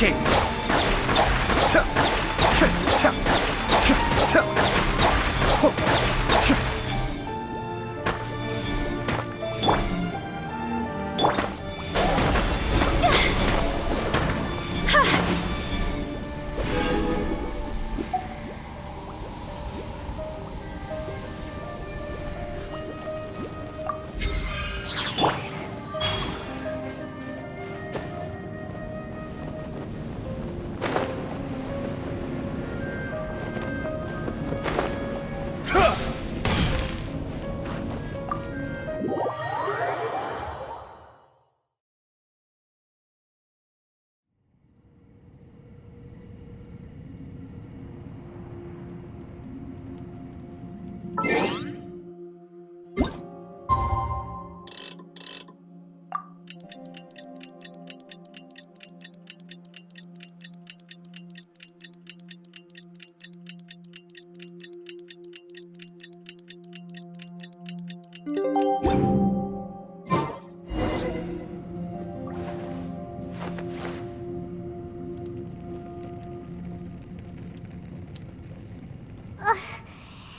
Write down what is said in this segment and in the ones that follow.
escape.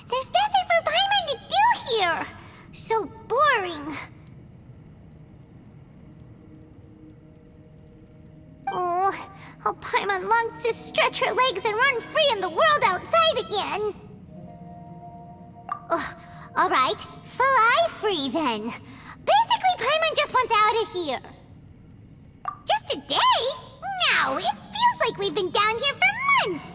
There's nothing for Paimon to do here! So boring. Oh, how Paimon longs to stretch her legs and run free in the world outside again. Alright, fly free then. Basically, Paimon just wants out of here. Just a day? No, it feels like we've been down here for months.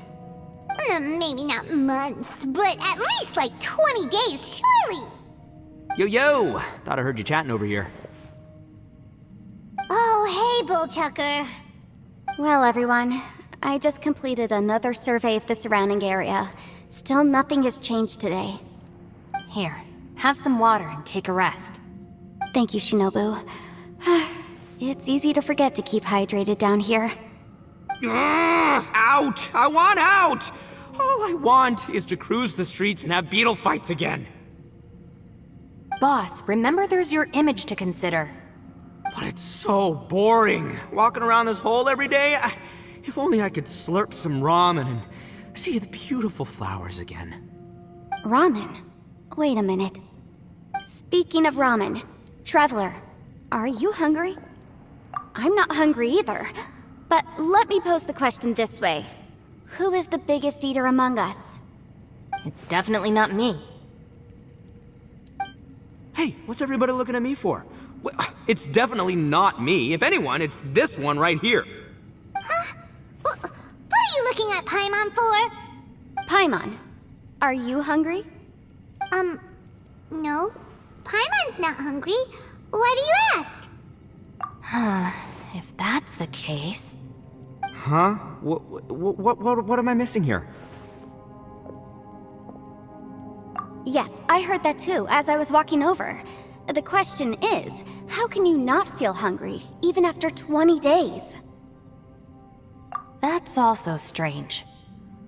Maybe not months, but at least like 20 days, surely. Yo! Thought I heard you chatting over here. Oh, hey, Bullchucker. Well, everyone, I just completed another survey of the surrounding area. Still nothing has changed today. Here, have some water and take a rest. Thank you, Shinobu. It's easy to forget to keep hydrated down here. Out! I want out! All I want is to cruise the streets and have beetle fights again. Boss, remember there's your image to consider. But it's so boring, walking around this hole every day. If only I could slurp some ramen and see the beautiful flowers again. Ramen? Wait a minute. Speaking of ramen, Traveler, are you hungry? I'm not hungry either. But let me pose the question this way. Who is the biggest eater among us? It's definitely not me. Hey, what's everybody looking at me for? It's definitely not me. If anyone, it's this one right here. Huh? What are you looking at Paimon for? Paimon, are you hungry? No. Paimon's not hungry. Why do you ask? If that's the case... Huh? What am I missing here? Yes, I heard that too, as I was walking over. The question is, how can you not feel hungry, even after 20 days? That's also strange.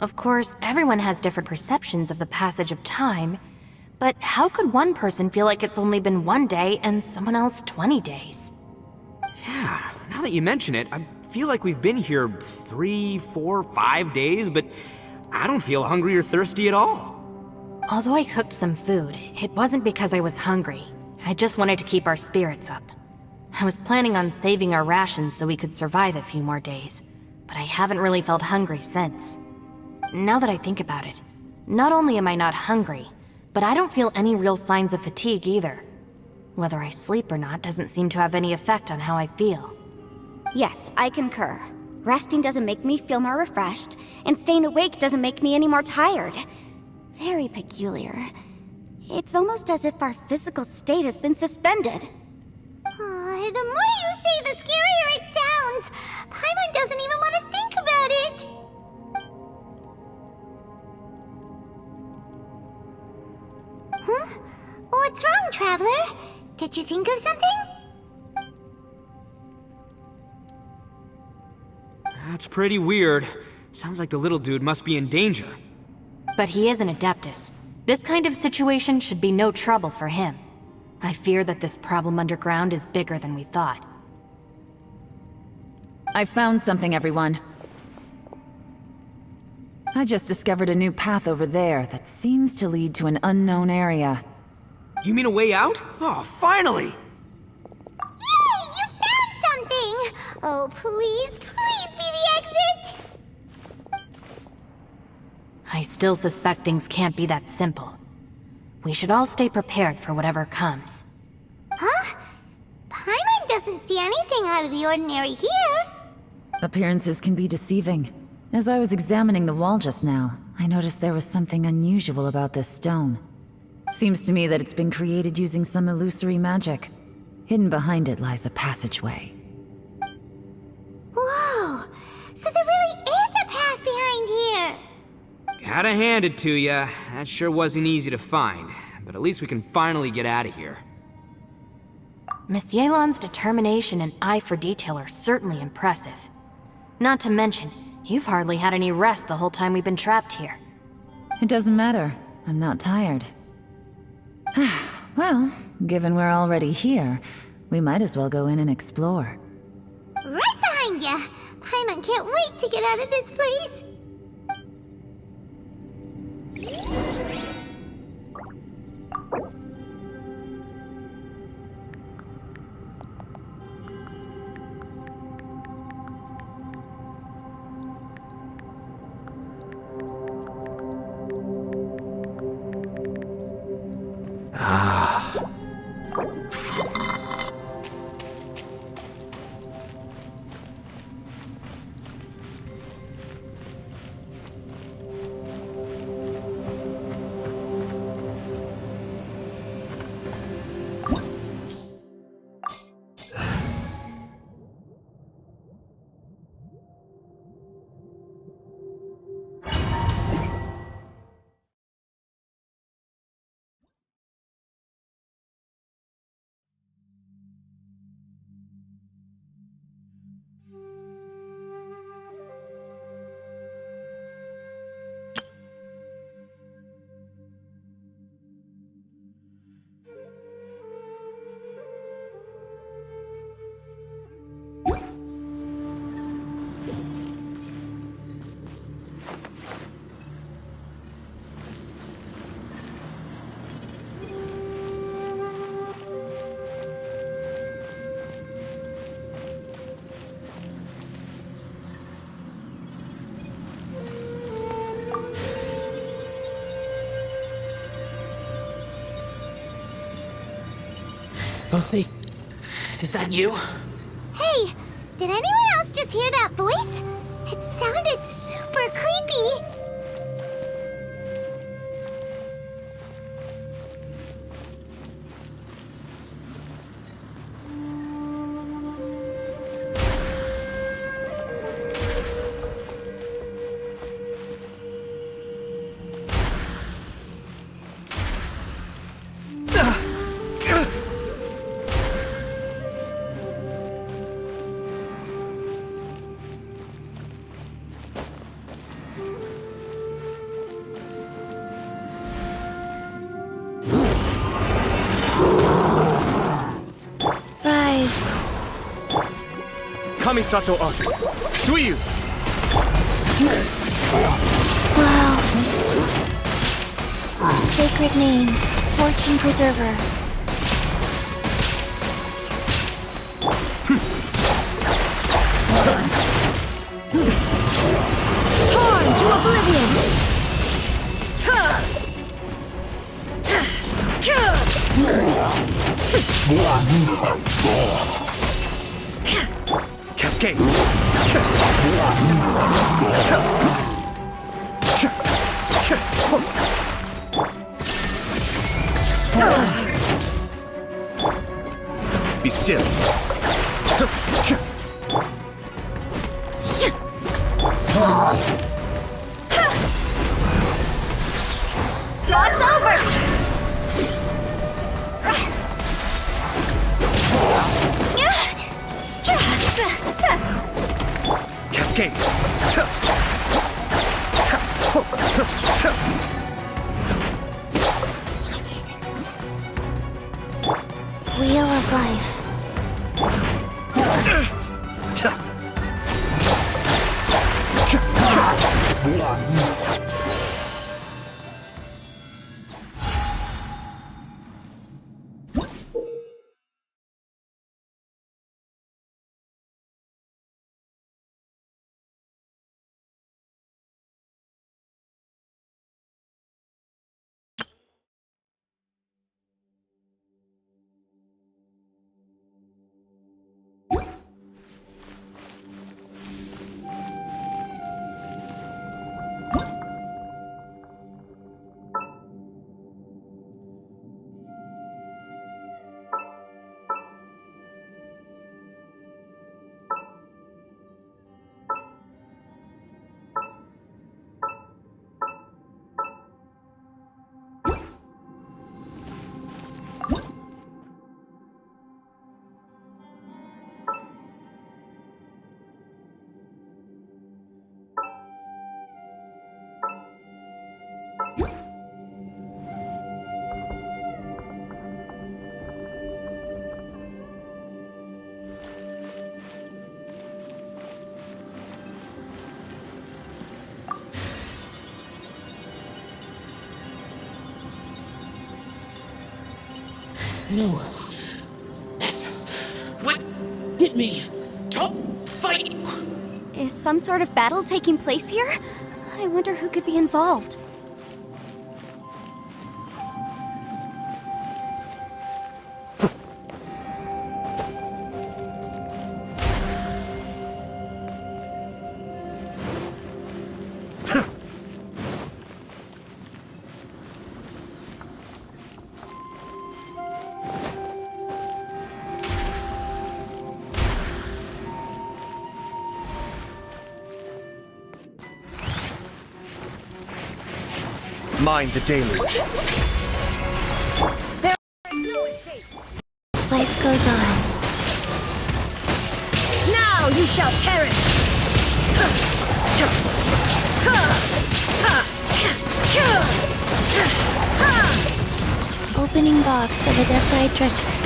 Of course, everyone has different perceptions of the passage of time, but how could one person feel like it's only been 1 day and someone else 20 days? Yeah, now that you mention it, I feel like we've been here 3, 4, 5 days, but I don't feel hungry or thirsty at all. Although I cooked some food, it wasn't because I was hungry. I just wanted to keep our spirits up. I was planning on saving our rations so we could survive a few more days, but I haven't really felt hungry since. Now that I think about it, not only am I not hungry, but I don't feel any real signs of fatigue either. Whether I sleep or not doesn't seem to have any effect on how I feel. Yes, I concur. Resting doesn't make me feel more refreshed, and staying awake doesn't make me any more tired. Very peculiar. It's almost as if our physical state has been suspended. The more you say, the scarier it sounds. Paimon doesn't even want to think about it. Huh? What's wrong, Traveler? Did you think of something? That's pretty weird. Sounds like the little dude must be in danger. But he is an Adeptus. This kind of situation should be no trouble for him. I fear that this problem underground is bigger than we thought. I found something, everyone. I just discovered a new path over there that seems to lead to an unknown area. You mean a way out? Oh, finally! Yay! You found something! Oh, please, please be the exit! I still suspect things can't be that simple. We should all stay prepared for whatever comes. Huh? Paimon doesn't see anything out of the ordinary here. Appearances can be deceiving. As I was examining the wall just now, I noticed there was something unusual about this stone. Seems to me that it's been created using some illusory magic. Hidden behind it lies a passageway. Whoa! So there really is a path behind here! Gotta hand it to ya. That sure wasn't easy to find. But at least we can finally get out of here. Miss Yelan's determination and eye for detail are certainly impressive. Not to mention, you've hardly had any rest the whole time we've been trapped here. It doesn't matter. I'm not tired. Well, given we're already here, we might as well go in and explore. Right behind ya! Paimon can't wait to get out of this place! Lucy, is that you? Hey, did anyone else just hear that voice? It sounded super creepy. Rise. Kamisato Aki, Suiyu! Wow. Sacred name, Fortune Preserver. Torn to oblivion! Cascade! Be still. Cross over! Cascade! Wheel of Life. No. Yes. What? Get me. Top fight. Is some sort of battle taking place here? I wonder who could be involved. Mind the deluge. Life goes on. Now you shall perish! Opening box of Adepti-Trix.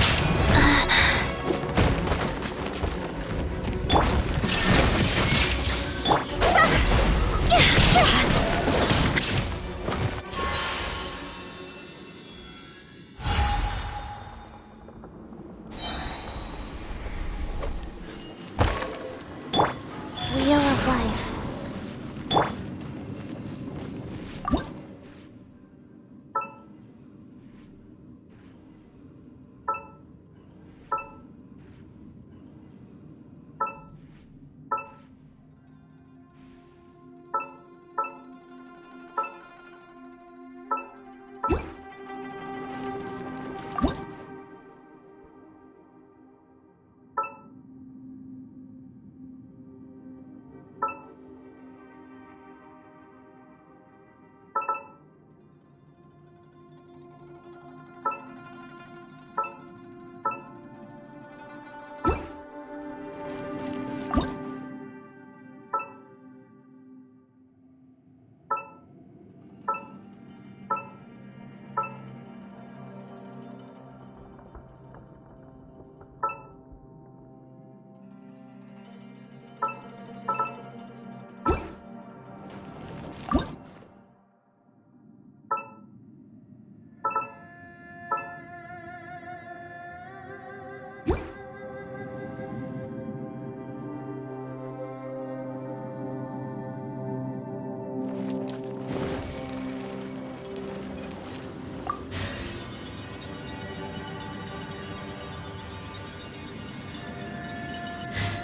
Wheel of Life.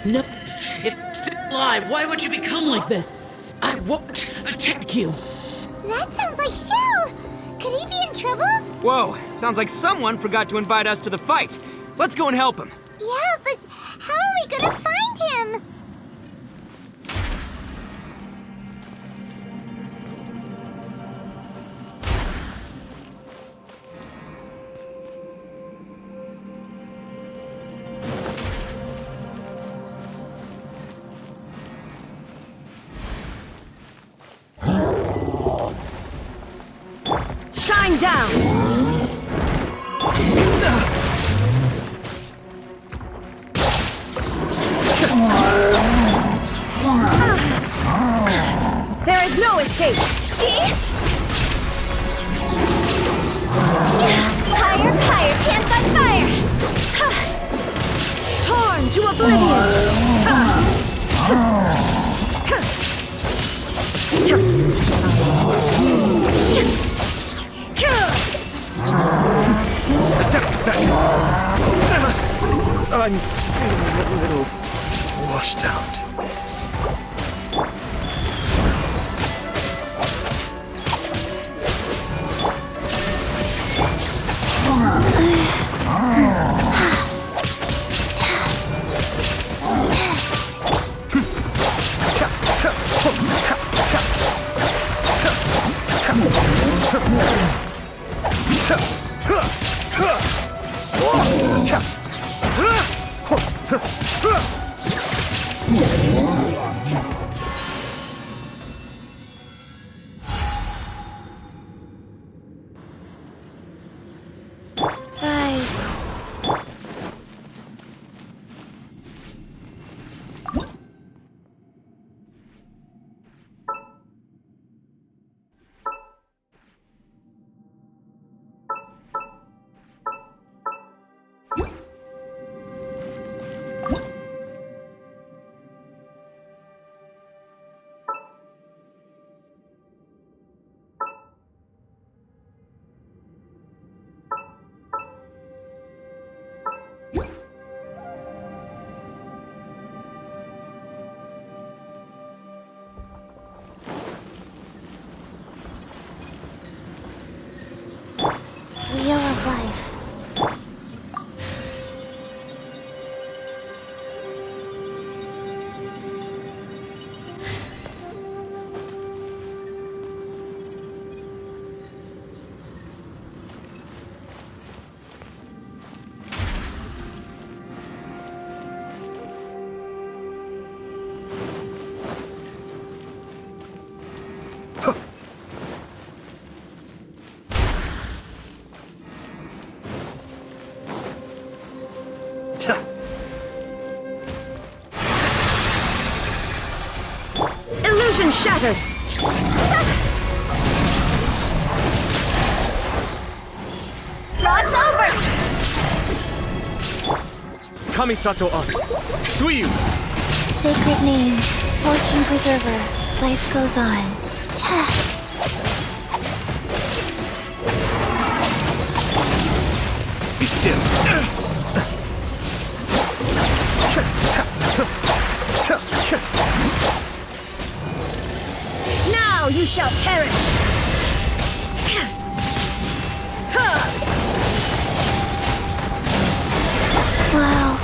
No. It's still alive. Why would you become like this? I won't attack you. That sounds like Shell! Could he be in trouble? Whoa, sounds like someone forgot to invite us to the fight. Let's go and help him. Yeah, but how are we gonna find him? Shine down! There is no escape! See? Higher, higher, pants on fire! Torn to oblivion! The depth's back. I'm feeling a little washed out. scattered. Cross over! Kamisato on. Suiyu! Sacred name, fortune preserver, life goes on. Be still. Now you shall perish! Wow.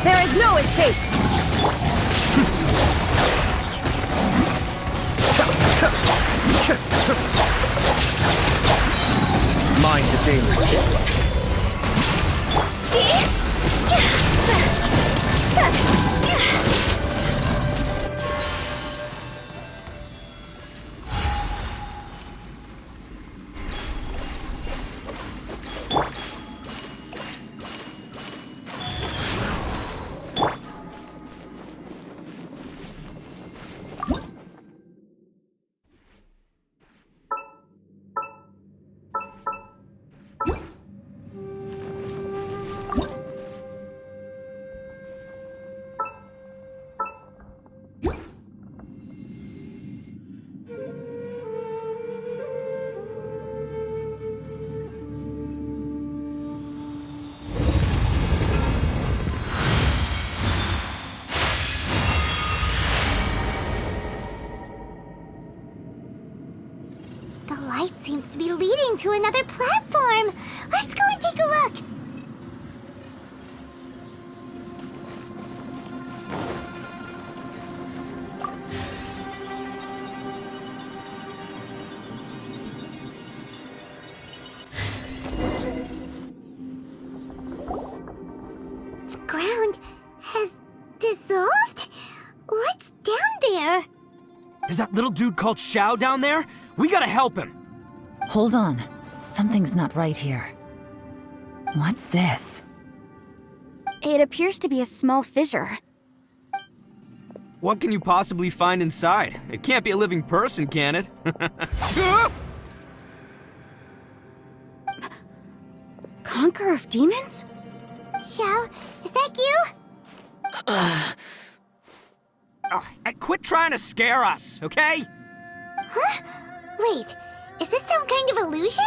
There is no escape! Mind the deluge. The light seems to be leading to another platform. Let's go and take a look. The ground has dissolved? What's down there? Is that little dude called Xiao down there? We gotta help him. Hold on. Something's not right here. What's this? It appears to be a small fissure. What can you possibly find inside? It can't be a living person, can it? Conqueror of demons? Xiao, is that you? Oh, and quit trying to scare us, okay? Huh? Wait, is this some kind of illusion?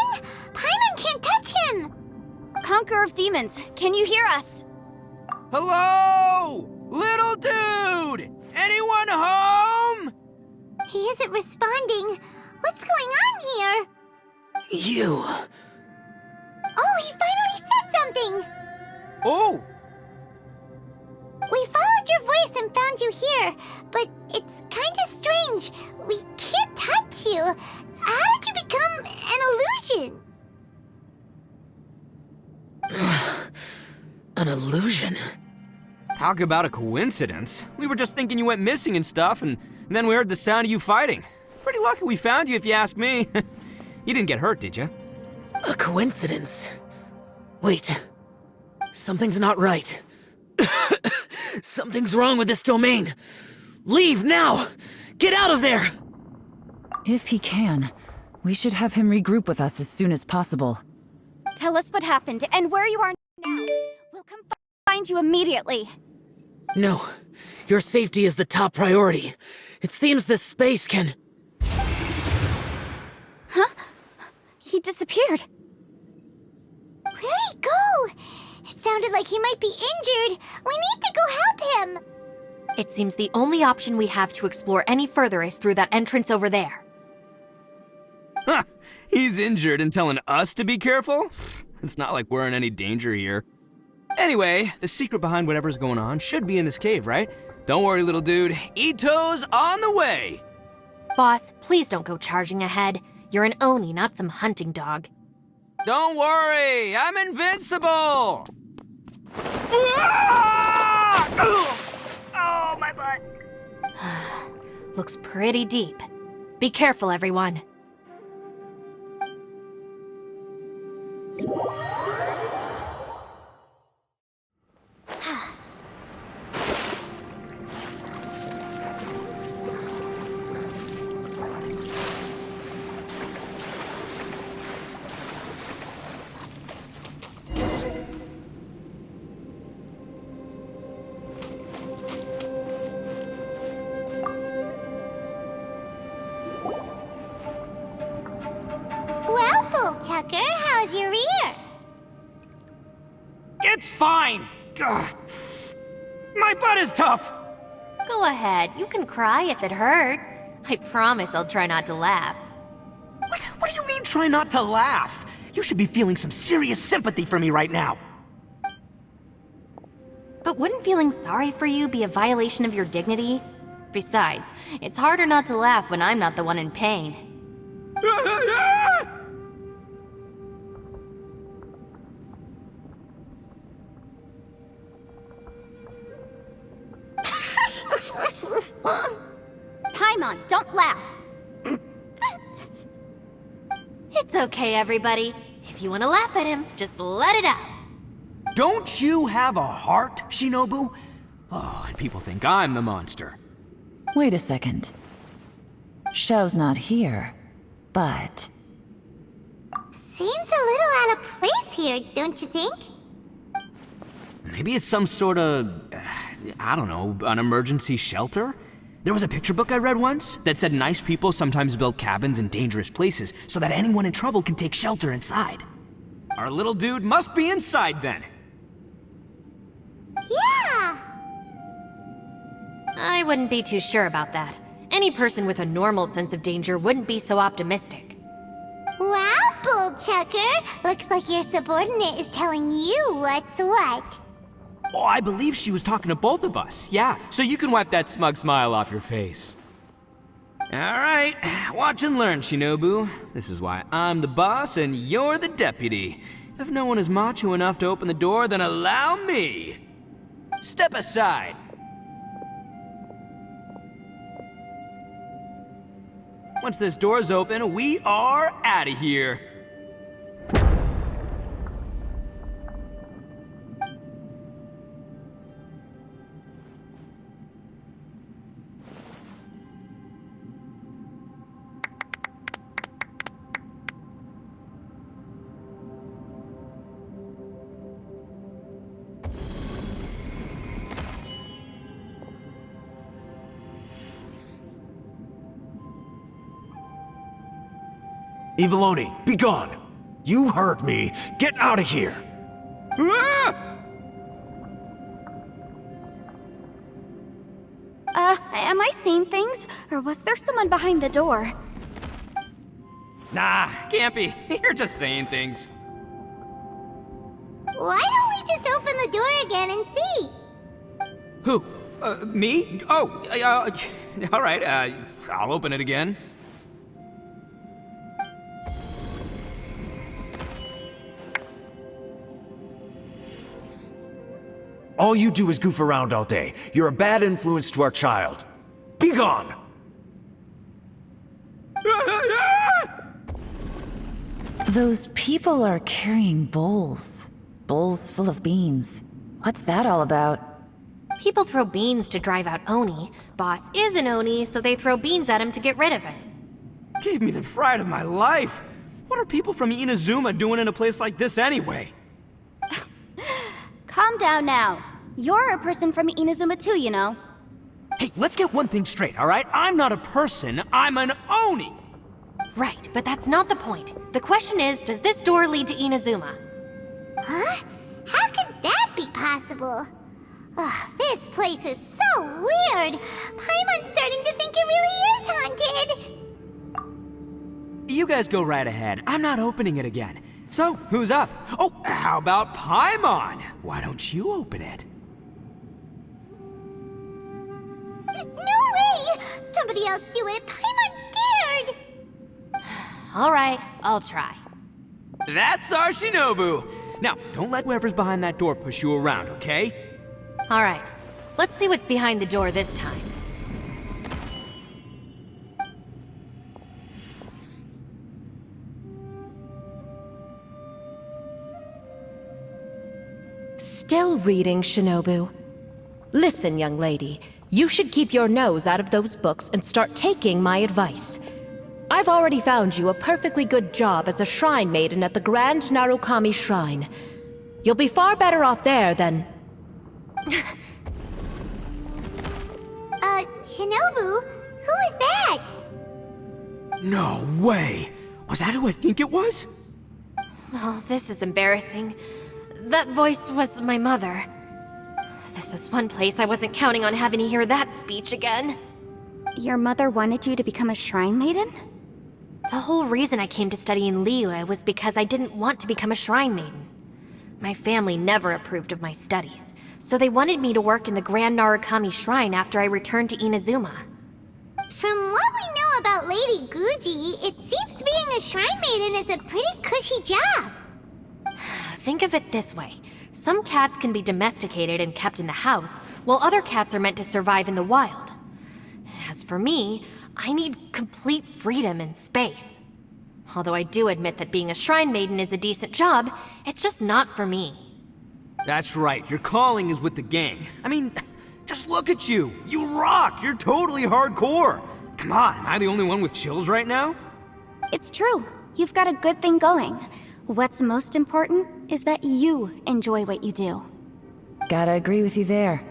Paimon can't touch him! Conqueror of demons, can you hear us? Hello? Little dude! Anyone home? He isn't responding. What's going on here? You. Oh, he finally said something! Oh! We followed your voice and found you here, but it's kinda strange. We can't touch you. How did you become an illusion? An illusion? Talk about a coincidence. We were just thinking you went missing and stuff, and then we heard the sound of you fighting. Pretty lucky we found you, if you ask me. You didn't get hurt, did you? A coincidence? Wait. Something's not right. Something's wrong with this domain. Leave now! Get out of there! If he can, we should have him regroup with us as soon as possible. Tell us what happened and where you are now. We'll come find you immediately. No. Your safety is the top priority. It seems this space can... Huh? He disappeared. Where'd he go? It sounded like he might be injured. We need to go help him. It seems the only option we have to explore any further is through that entrance over there. Huh, he's injured and telling us to be careful? It's not like we're in any danger here. Anyway, the secret behind whatever's going on should be in this cave, right? Don't worry, little dude. Ito's on the way! Boss, please don't go charging ahead. You're an Oni, not some hunting dog. Don't worry, I'm invincible! Ah! Oh, my butt. Looks pretty deep. Be careful, everyone. Well, Bullchucker, how's your ear? It's fine! Ugh. My butt is tough! Go ahead, you can cry if it hurts. I promise I'll try not to laugh. What do you mean, try not to laugh? You should be feeling some serious sympathy for me right now. But wouldn't feeling sorry for you be a violation of your dignity? Besides, it's harder not to laugh when I'm not the one in pain. Paimon, don't laugh. It's okay, everybody. If you want to laugh at him, just let it out. Don't you have a heart, Shinobu? Oh, and people think I'm the monster. Wait a second. Xiao's not here, but... Seems a little out of place here, don't you think? Maybe it's some sort of, I don't know, an emergency shelter? There was a picture book I read once that said nice people sometimes build cabins in dangerous places so that anyone in trouble can take shelter inside. Our little dude must be inside then. Yeah! I wouldn't be too sure about that. Any person with a normal sense of danger wouldn't be so optimistic. Wow, Bullchucker! Looks like your subordinate is telling you what's what. Oh, I believe she was talking to both of us. Yeah, so you can wipe that smug smile off your face. All right, watch and learn, Shinobu. This is why I'm the boss and you're the deputy. If no one is macho enough to open the door, then allow me. Step aside. Once this door's open, we are out of here. Eviloni, be gone! You heard me! Get out of here! Ah! Am I seeing things? Or was there someone behind the door? Nah, can't be. You're just saying things. Why don't we just open the door again and see? Who? Me? Oh, all right, I'll open it again. All you do is goof around all day. You're a bad influence to our child. Be gone! Those people are carrying bowls. Bowls full of beans. What's that all about? People throw beans to drive out Oni. Boss is an Oni, so they throw beans at him to get rid of him. Gave me the fright of my life. What are people from Inazuma doing in a place like this anyway? Calm down now. You're a person from Inazuma too, you know. Hey, let's get one thing straight, all right? I'm not a person, I'm an Oni! Right, but that's not the point. The question is, does this door lead to Inazuma? Huh? How could that be possible? Ugh, this place is so weird! Paimon's starting to think it really is haunted! You guys go right ahead. I'm not opening it again. So, who's up? Oh, how about Paimon? Why don't you open it? No way! Somebody else do it! Paimon's scared! All right, I'll try. That's our Shinobu. Now, don't let whoever's behind that door push you around, okay? Alright, let's see what's behind the door this time. Still reading, Shinobu. Listen, young lady. You should keep your nose out of those books and start taking my advice. I've already found you a perfectly good job as a shrine maiden at the Grand Narukami Shrine. You'll be far better off there than... Shinobu? Who is that? No way! Was that who I think it was? Oh, this is embarrassing. That voice was my mother. This is one place I wasn't counting on having to hear that speech again. Your mother wanted you to become a shrine maiden? The whole reason I came to study in Liyue was because I didn't want to become a shrine maiden. My family never approved of my studies, so they wanted me to work in the Grand Narukami Shrine after I returned to Inazuma. From what we know about Lady Guji, it seems being a shrine maiden is a pretty cushy job. Think of it this way. Some cats can be domesticated and kept in the house, while other cats are meant to survive in the wild. As for me, I need complete freedom and space. Although I do admit that being a shrine maiden is a decent job, it's just not for me. That's right, your calling is with the gang. I mean, just look at you. You rock, you're totally hardcore. Come on, am I the only one with chills right now? It's true. You've got a good thing going. What's most important is that you enjoy what you do. Gotta agree with you there.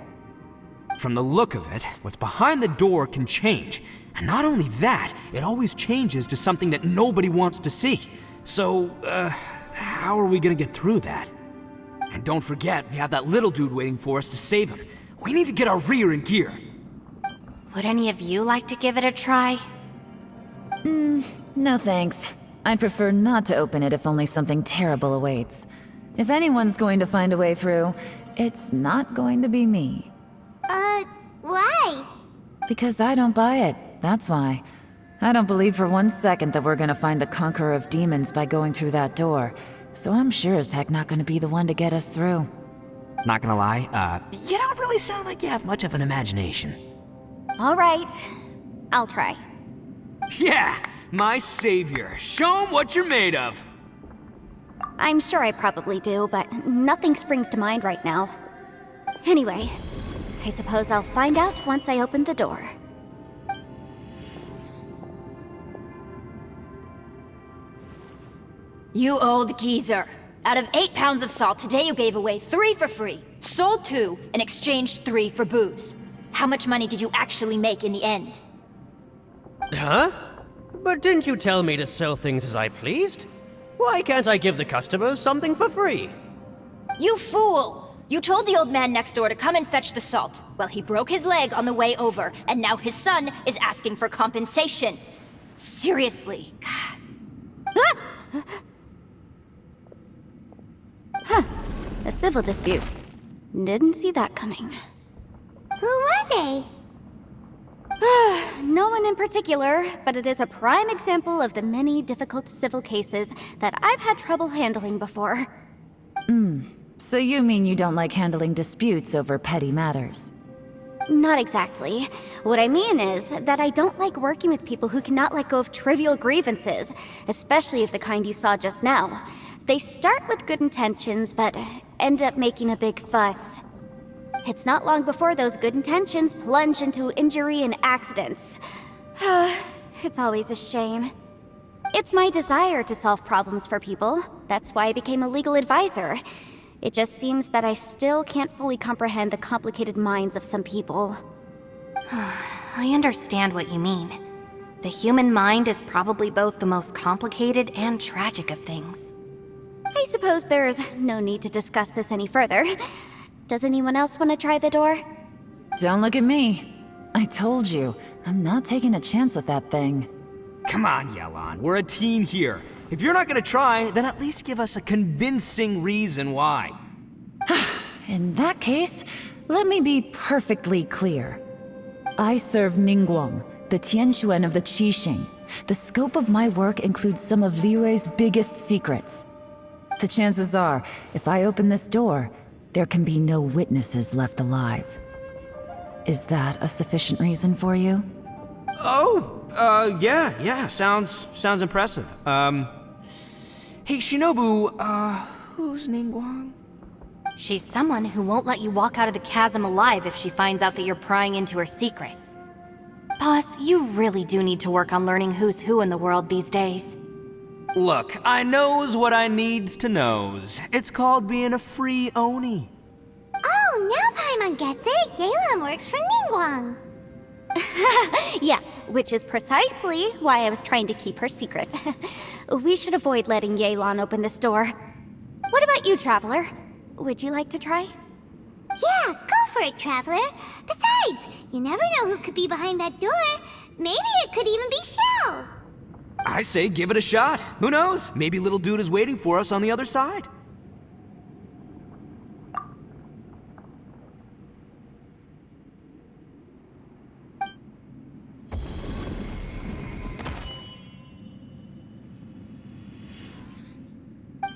From the look of it, what's behind the door can change. And not only that, it always changes to something that nobody wants to see. So, how are we gonna get through that? And don't forget, we have that little dude waiting for us to save him. We need to get our rear in gear. Would any of you like to give it a try? No thanks. I'd prefer not to open it if only something terrible awaits. If anyone's going to find a way through, it's not going to be me. Why? Because I don't buy it, that's why. I don't believe for one second that we're gonna find the Conqueror of Demons by going through that door, so I'm sure as heck not gonna be the one to get us through. Not gonna lie, you don't really sound like you have much of an imagination. All right, I'll try. Yeah, my savior. Show him what you're made of. I'm sure I probably do, but nothing springs to mind right now. Anyway, I suppose I'll find out once I open the door. You old geezer. Out of 8 pounds of salt, today you gave away 3 for free, sold 2, and exchanged 3 for booze. How much money did you actually make in the end? Huh? But didn't you tell me to sell things as I pleased? Why can't I give the customers something for free? You fool! You told the old man next door to come and fetch the salt. Well, he broke his leg on the way over, and now his son is asking for compensation. Seriously. A civil dispute. Didn't see that coming. Who were they? No one in particular, but it is a prime example of the many difficult civil cases that I've had trouble handling before. So you mean you don't like handling disputes over petty matters? Not exactly. What I mean is that I don't like working with people who cannot let go of trivial grievances, especially of the kind you saw just now. They start with good intentions, but end up making a big fuss. It's not long before those good intentions plunge into injury and accidents. It's always a shame. It's my desire to solve problems for people. That's why I became a legal advisor. It just seems that I still can't fully comprehend the complicated minds of some people. I understand what you mean. The human mind is probably both the most complicated and tragic of things. I suppose there's no need to discuss this any further. Does anyone else want to try the door? Don't look at me. I told you, I'm not taking a chance with that thing. Come on, Yelan, we're a team here. If you're not gonna try, then at least give us a convincing reason why. In that case, let me be perfectly clear. I serve Ningguang, the Tianxuan of the Qixing. The scope of my work includes some of Liyue's biggest secrets. the chances are, if I open this door, there can be no witnesses left alive. Is that a sufficient reason for you? Oh, yeah, sounds impressive. Hey, Shinobu, who's Ningguang? She's someone who won't let you walk out of the chasm alive if she finds out that you're prying into her secrets. Boss, you really do need to work on learning who's who in the world these days. Look, I knows what I needs to knows. It's called being a free Oni. Oh, now Paimon gets it. Yelan works for Ningguang. Yes, which is precisely why I was trying to keep her secret. We should avoid letting Yelan open this door. What about you, Traveler? Would you like to try? Yeah, go for it, Traveler. Besides, you never know who could be behind that door. Maybe it could even be Shell. I say give it a shot. Who knows? Maybe little dude is waiting for us on the other side.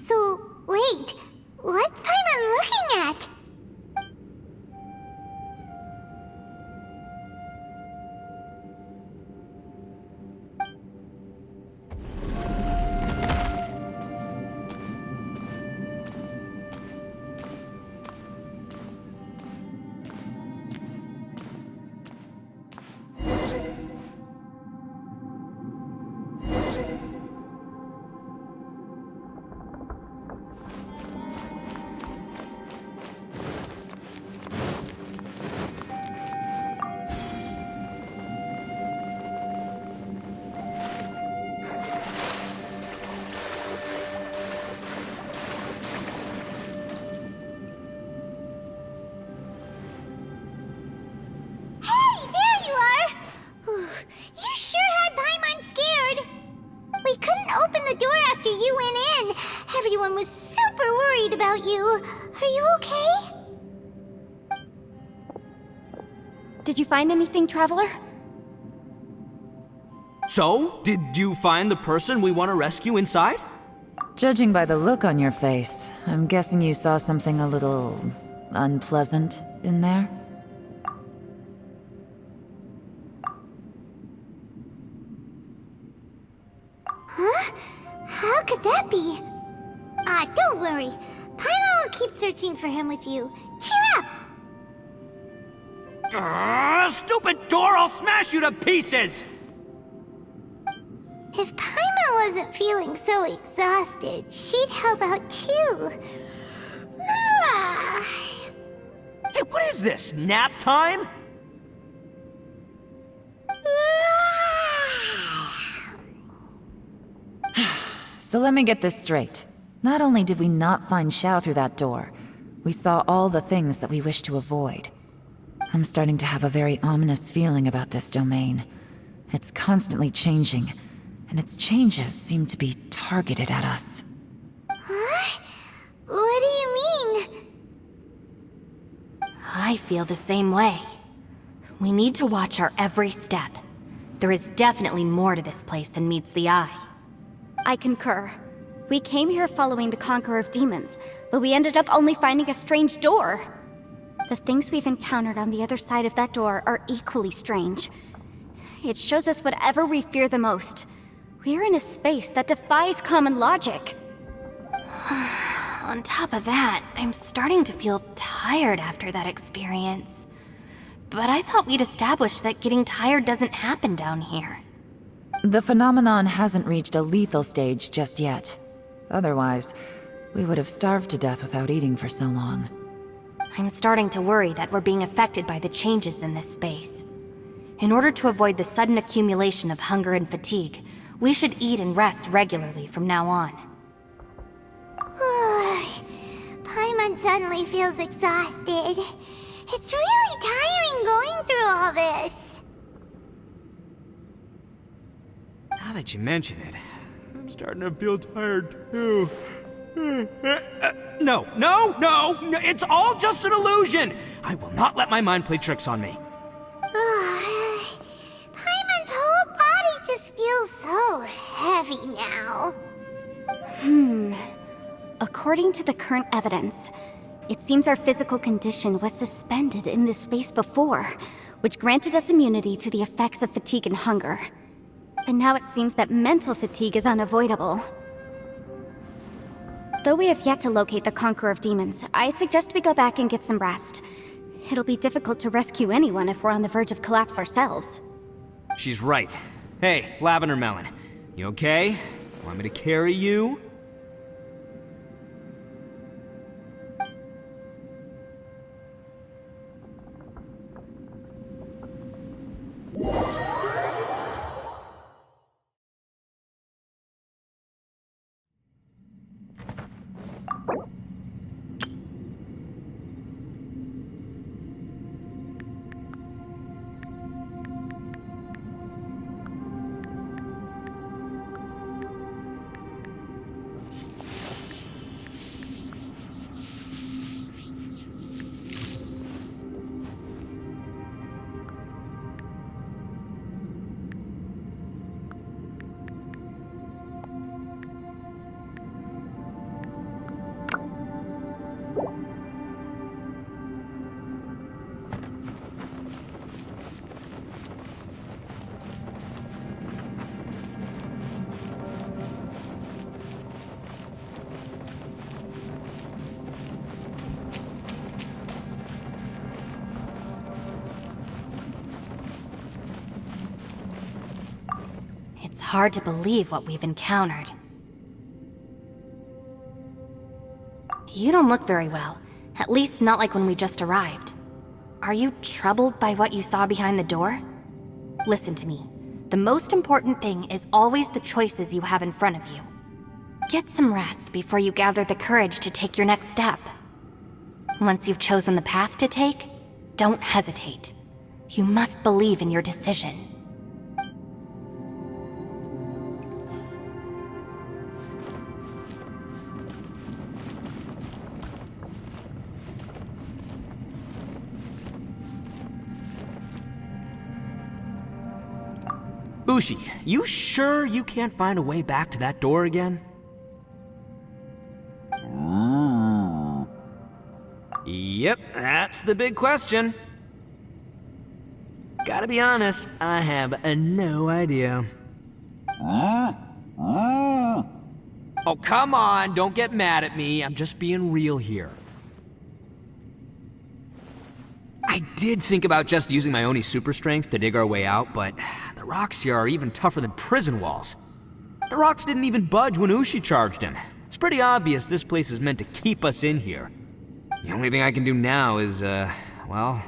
So, wait. What's Paimon looking at? Everyone was super worried about you. Are you okay? Did you find anything, Traveler? So, did you find the person we want to rescue inside? Judging by the look on your face, I'm guessing you saw something a little unpleasant in there? Huh? How could that be? Don't worry. Paimon will keep searching for him with you. Cheer up! Stupid door! I'll smash you to pieces! If Paimon wasn't feeling so exhausted, she'd help out too. Hey, what is this? Nap time? So let me get this straight. Not only did we not find Xiao through that door, we saw all the things that we wish to avoid. I'm starting to have a very ominous feeling about this domain. It's constantly changing, and its changes seem to be targeted at us. Huh? What do you mean? I feel the same way. We need to watch our every step. There is definitely more to this place than meets the eye. I concur. We came here following the Conqueror of Demons, but we ended up only finding a strange door. The things we've encountered on the other side of that door are equally strange. It shows us whatever we fear the most. We're in a space that defies common logic. On top of that, I'm starting to feel tired after that experience. But I thought we'd established that getting tired doesn't happen down here. The phenomenon hasn't reached a lethal stage just yet. Otherwise, we would have starved to death without eating for so long. I'm starting to worry that we're being affected by the changes in this space. In order to avoid the sudden accumulation of hunger and fatigue, we should eat and rest regularly from now on. Paimon suddenly feels exhausted. It's really tiring going through all this. Now that you mention it, I'm starting to feel tired too. No, it's all just an illusion! I will not let my mind play tricks on me. Paimon's whole body just feels so heavy now. According according to the current evidence, it seems our physical condition was suspended in this space before, which granted us immunity to the effects of fatigue and hunger. But now it seems that mental fatigue is unavoidable. Though we have yet to locate the Conqueror of Demons, I suggest we go back and get some rest. It'll be difficult to rescue anyone if we're on the verge of collapse ourselves. She's right. Hey, Lavender Melon. You okay? Want me to carry you? It's hard to believe what we've encountered. You don't look very well. At least not like when we just arrived. Are you troubled by what you saw behind the door? Listen to me. The most important thing is always the choices you have in front of you. Get some rest before you gather the courage to take your next step. Once you've chosen the path to take, don't hesitate. You must believe in your decision. Ushi, you sure you can't find a way back to that door again? Yep, that's the big question. Gotta be honest, I have no idea. Oh, come on, don't get mad at me. I'm just being real here. I did think about just using my Oni super strength to dig our way out, but the rocks here are even tougher than prison walls. The rocks didn't even budge when Ushi charged him. It's pretty obvious this place is meant to keep us in here. The only thing I can do now is, well,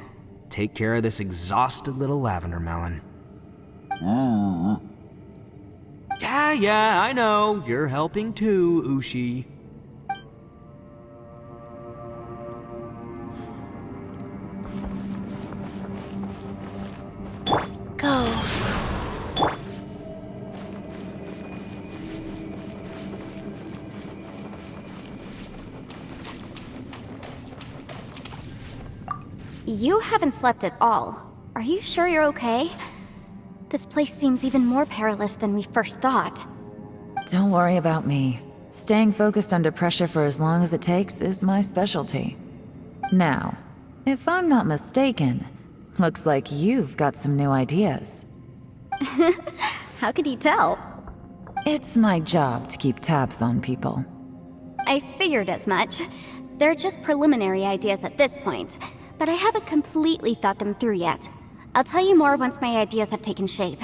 take care of this exhausted little Lavender Melon. Yeah, I know. You're helping too, Ushi. Go. You haven't slept at all. Are you sure you're okay? This place seems even more perilous than we first thought. Don't worry about me. Staying focused under pressure for as long as it takes is my specialty. Now, if I'm not mistaken, looks like you've got some new ideas. How could you tell? It's my job to keep tabs on people. I figured as much. They're just preliminary ideas at this point, but I haven't completely thought them through yet. I'll tell you more once my ideas have taken shape.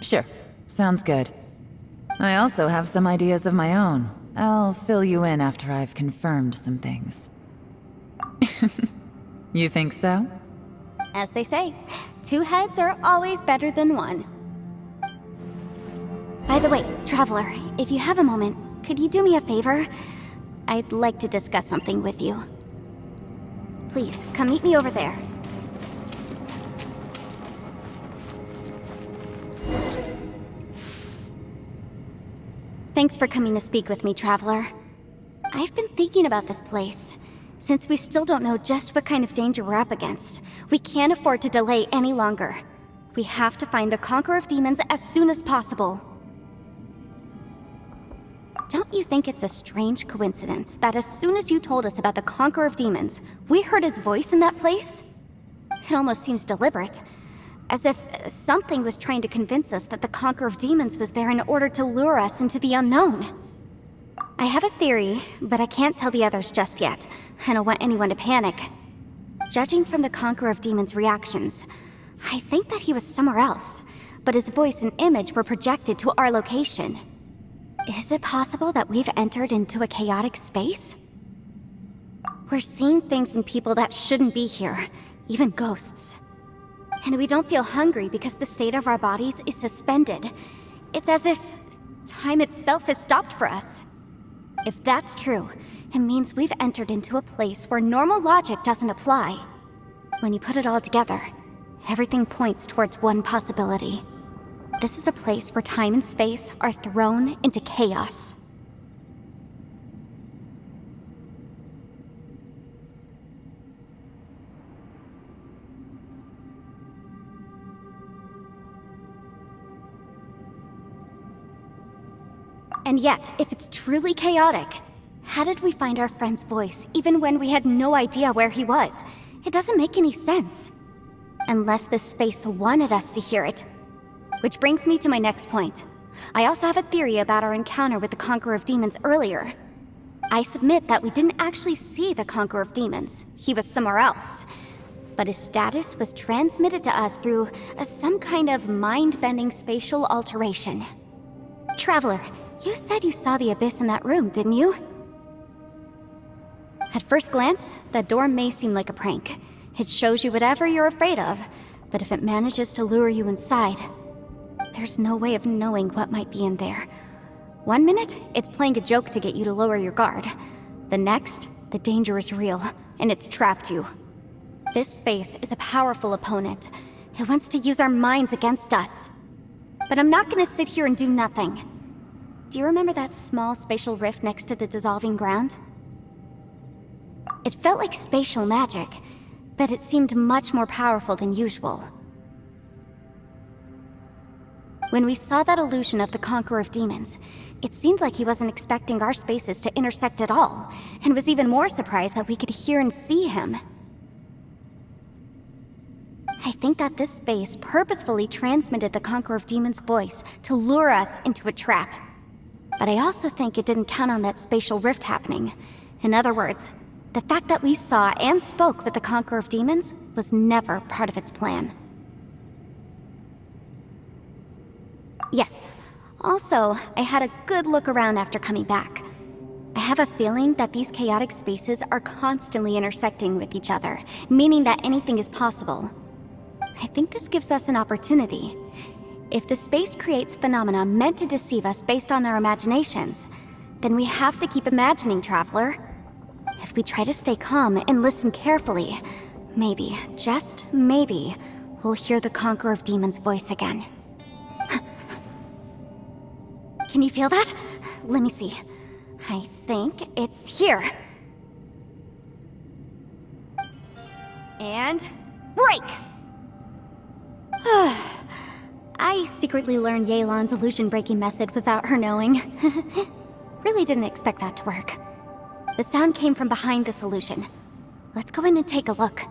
Sure, sounds good. I also have some ideas of my own. I'll fill you in after I've confirmed some things. You think so? As they say, two heads are always better than one. By the way, Traveler, if you have a moment, could you do me a favor? I'd like to discuss something with you. Please, come meet me over there. Thanks for coming to speak with me, Traveler. I've been thinking about this place. Since we still don't know just what kind of danger we're up against, we can't afford to delay any longer. We have to find the Conqueror of Demons as soon as possible. Don't you think it's a strange coincidence that as soon as you told us about the Conqueror of Demons, we heard his voice in that place? It almost seems deliberate. As if something was trying to convince us that the Conqueror of Demons was there in order to lure us into the unknown. I have a theory, but I can't tell the others just yet. I don't want anyone to panic. Judging from the Conqueror of Demons' reactions, I think that he was somewhere else, but his voice and image were projected to our location. Is it possible that we've entered into a chaotic space? We're seeing things in people that shouldn't be here, even ghosts. And we don't feel hungry because the state of our bodies is suspended. It's as if time itself has stopped for us. If that's true, it means we've entered into a place where normal logic doesn't apply. When you put it all together, everything points towards one possibility. This is a place where time and space are thrown into chaos. And yet, if it's truly chaotic, how did we find our friend's voice even when we had no idea where he was? It doesn't make any sense. Unless this space wanted us to hear it. Which brings me to my next point. I also have a theory about our encounter with the Conqueror of Demons earlier. I submit that we didn't actually see the Conqueror of Demons. He was somewhere else. But his status was transmitted to us through some kind of mind-bending spatial alteration. Traveler, you said you saw the abyss in that room, didn't you? At first glance, that door may seem like a prank. It shows you whatever you're afraid of, but if it manages to lure you inside, there's no way of knowing what might be in there. One minute, it's playing a joke to get you to lower your guard. The next, the danger is real, and it's trapped you. This space is a powerful opponent. It wants to use our minds against us. But I'm not gonna sit here and do nothing. Do you remember that small spatial rift next to the dissolving ground? It felt like spatial magic, but it seemed much more powerful than usual. When we saw that illusion of the Conqueror of Demons, it seemed like he wasn't expecting our spaces to intersect at all, and was even more surprised that we could hear and see him. I think that this space purposefully transmitted the Conqueror of Demons' voice to lure us into a trap. But I also think it didn't count on that spatial rift happening. In other words, the fact that we saw and spoke with the Conqueror of Demons was never part of its plan. Yes. Also, I had a good look around after coming back. I have a feeling that these chaotic spaces are constantly intersecting with each other, meaning that anything is possible. I think this gives us an opportunity. If the space creates phenomena meant to deceive us based on our imaginations, then we have to keep imagining, Traveler. If we try to stay calm and listen carefully, maybe, just maybe, we'll hear the Conqueror of Demons' voice again. Can you feel that? Let me see. I think it's here. And break! I secretly learned Yelan's illusion-breaking method without her knowing. Really didn't expect that to work. The sound came from behind this illusion. Let's go in and take a look.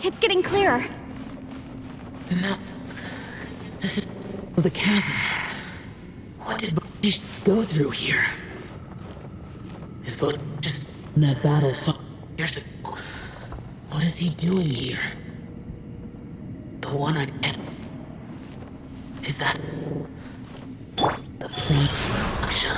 It's getting clearer. And now, this is the chasm. What did just go through here? If it was just in that battle 5 years ago, what is he doing here? The one I met. Is that the Fraction?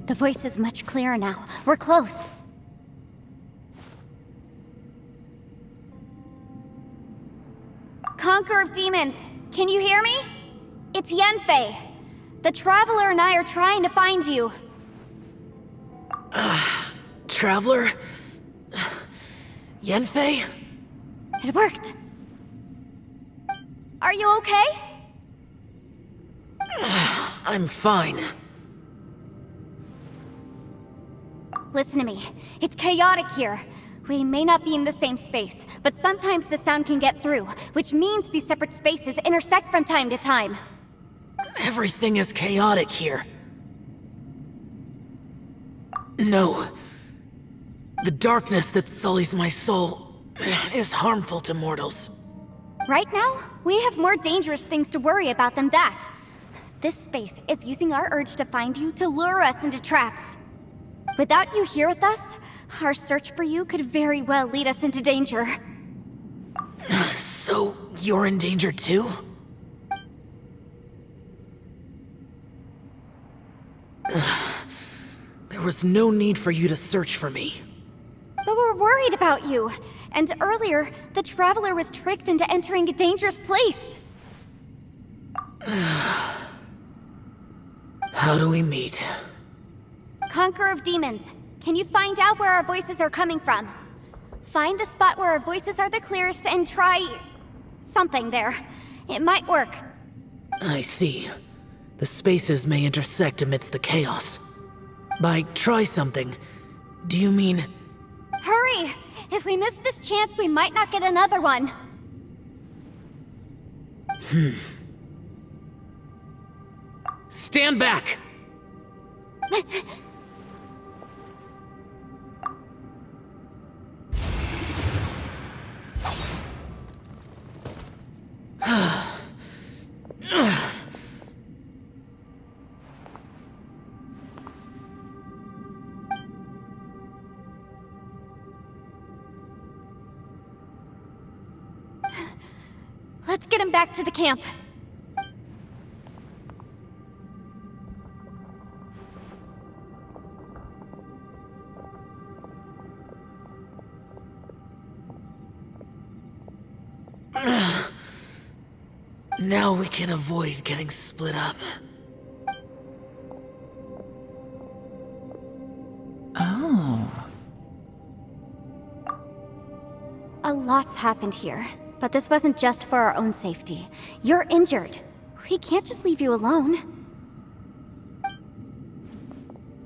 The voice is much clearer now. We're close. Conqueror of Demons, can you hear me? It's Yanfei. The Traveler and I are trying to find you. Traveler? Yanfei? It worked. Are you okay? I'm fine. Listen to me. It's chaotic here. We may not be in the same space, but sometimes the sound can get through, which means these separate spaces intersect from time to time. Everything is chaotic here. No. The darkness that sullies my soul is harmful to mortals. Right now, we have more dangerous things to worry about than that. This space is using our urge to find you to lure us into traps. Without you here with us, our search for you could very well lead us into danger. So, you're in danger too? There was no need for you to search for me. But we're worried about you. And earlier, the Traveler was tricked into entering a dangerous place. How do we meet? Conqueror of Demons, can you find out where our voices are coming from? Find the spot where our voices are the clearest and try... something there. It might work. I see. The spaces may intersect amidst the chaos. By try something, do you mean... Hurry! If we miss this chance, we might not get another one. Stand back! Let's get him back to the camp. Now we can avoid getting split up. Oh. A lot's happened here, but this wasn't just for our own safety. You're injured. We can't just leave you alone.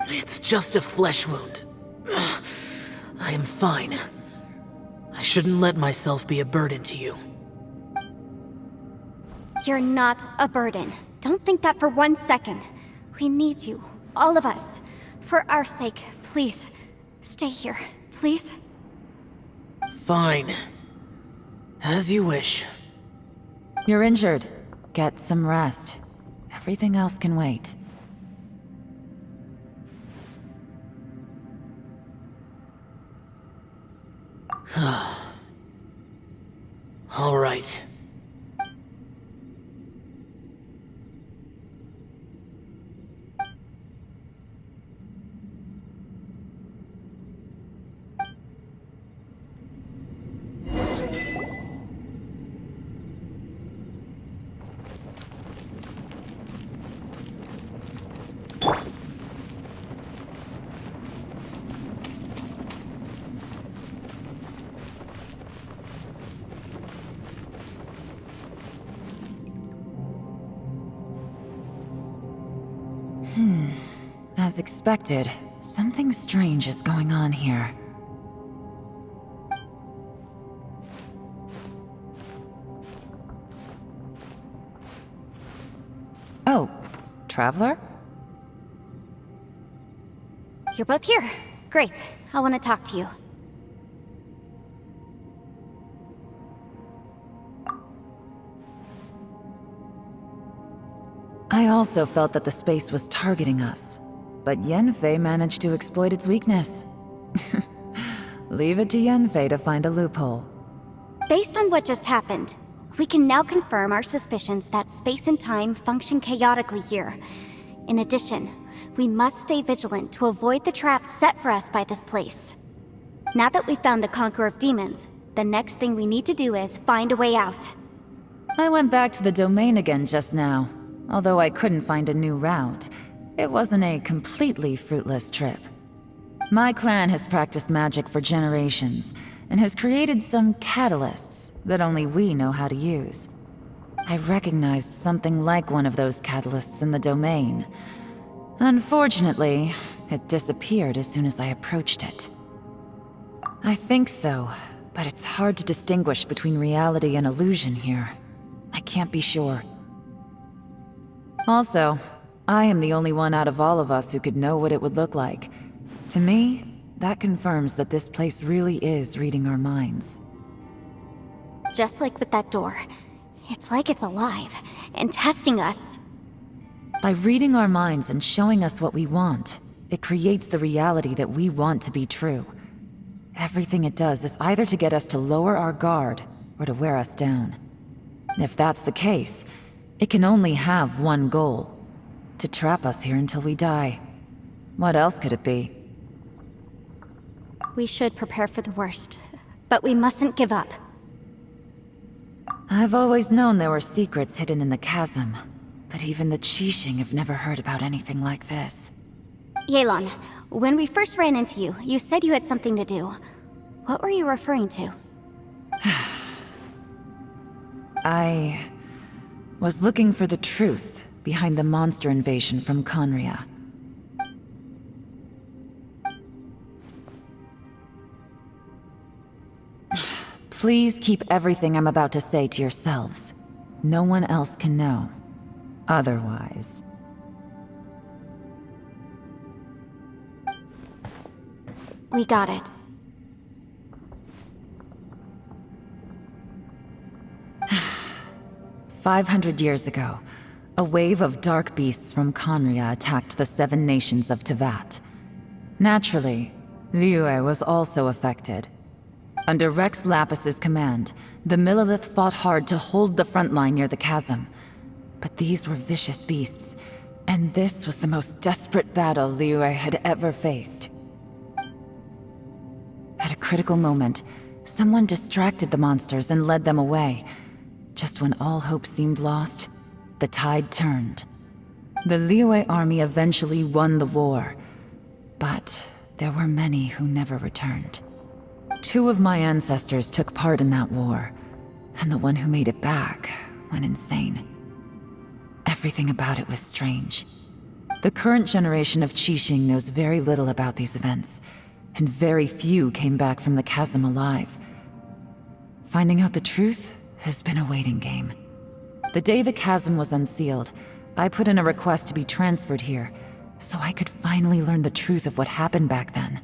It's just a flesh wound. I am fine. I shouldn't let myself be a burden to you. You're not a burden. Don't think that for 1 second. We need you, all of us. For our sake, please, stay here, please. Fine. As you wish. You're injured. Get some rest. Everything else can wait. All right. As expected, something strange is going on here. Oh, Traveler? You're both here. Great. I want to talk to you. I also felt that the space was targeting us, but Yenfei managed to exploit its weakness. Leave it to Yenfei to find a loophole. Based on what just happened, we can now confirm our suspicions that space and time function chaotically here. In addition, we must stay vigilant to avoid the traps set for us by this place. Now that we've found the Conqueror of Demons, the next thing we need to do is find a way out. I went back to the domain again just now. Although I couldn't find a new route, it wasn't a completely fruitless trip. My clan has practiced magic for generations, and has created some catalysts that only we know how to use. I recognized something like one of those catalysts in the domain. Unfortunately, it disappeared as soon as I approached it. I think so, but it's hard to distinguish between reality and illusion here. I can't be sure. Also, I am the only one out of all of us who could know what it would look like. To me, that confirms that this place really is reading our minds. Just like with that door, it's like it's alive and testing us. By reading our minds and showing us what we want, it creates the reality that we want to be true. Everything it does is either to get us to lower our guard or to wear us down. If that's the case, it can only have one goal: to trap us here until we die. What else could it be? We should prepare for the worst, but we mustn't give up. I've always known there were secrets hidden in the chasm, but even the Qixing have never heard about anything like this. Yelan, when we first ran into you, you said you had something to do. What were you referring to? I was looking for the truth behind the monster invasion from Conria. Please keep everything I'm about to say to yourselves. No one else can know. Otherwise... We got it. 500 years ago, a wave of dark beasts from Conria attacked the 7 nations of Tevat. Naturally, Liyue was also affected. Under Rex Lapis's command, the Millelith fought hard to hold the front line near the chasm. But these were vicious beasts, and this was the most desperate battle Liyue had ever faced. At a critical moment, someone distracted the monsters and led them away. Just when all hope seemed lost, the tide turned. The Liyue army eventually won the war, but there were many who never returned. 2 of my ancestors took part in that war, and the one who made it back went insane. Everything about it was strange. The current generation of Qixing knows very little about these events, and very few came back from the chasm alive. Finding out the truth has been a waiting game. The day the chasm was unsealed, I put in a request to be transferred here, so I could finally learn the truth of what happened back then.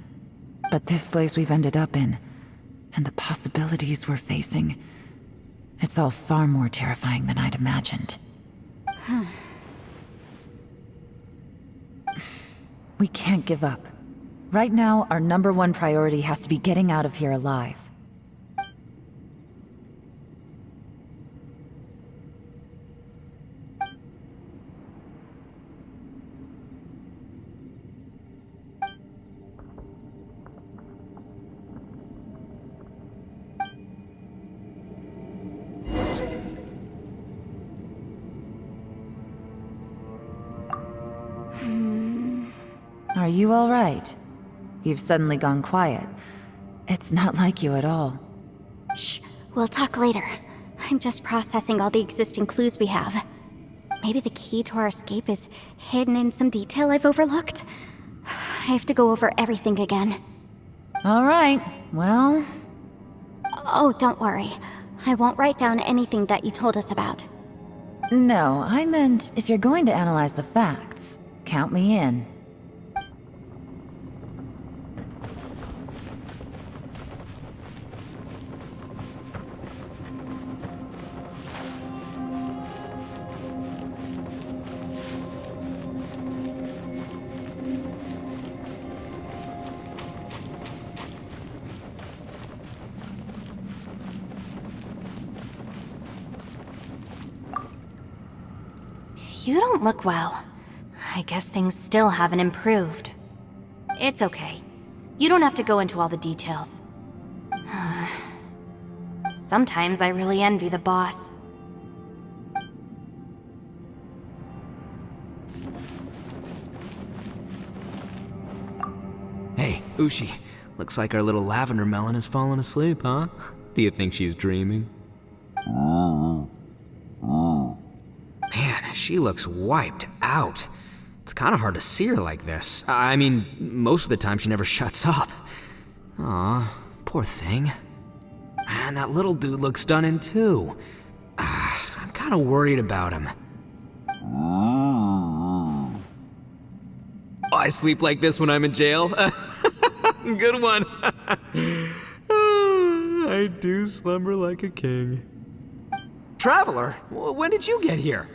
But this place we've ended up in, and the possibilities we're facing, it's all far more terrifying than I'd imagined. We can't give up. Right now, our #1 priority has to be getting out of here alive. Are you all right? You've suddenly gone quiet. It's not like you at all. Shh, we'll talk later. I'm just processing all the existing clues we have. Maybe the key to our escape is hidden in some detail I've overlooked? I have to go over everything again. All right, well, Oh, don't worry. I won't write down anything that you told us about. no, I meant if you're going to analyze the facts, count me in. You don't look well. I guess things still haven't improved. It's okay. You don't have to go into all the details. Sometimes I really envy the boss. Hey, Ushi. Looks like our little lavender melon has fallen asleep, huh? Do you think she's dreaming? Man, she looks wiped out. It's kind of hard to see her like this. I mean, most of the time she never shuts up. Aw, poor thing. Man, that little dude looks done in too. I'm kind of worried about him. Oh, I sleep like this when I'm in jail? Good one. I do slumber like a king. Traveler, when did you get here?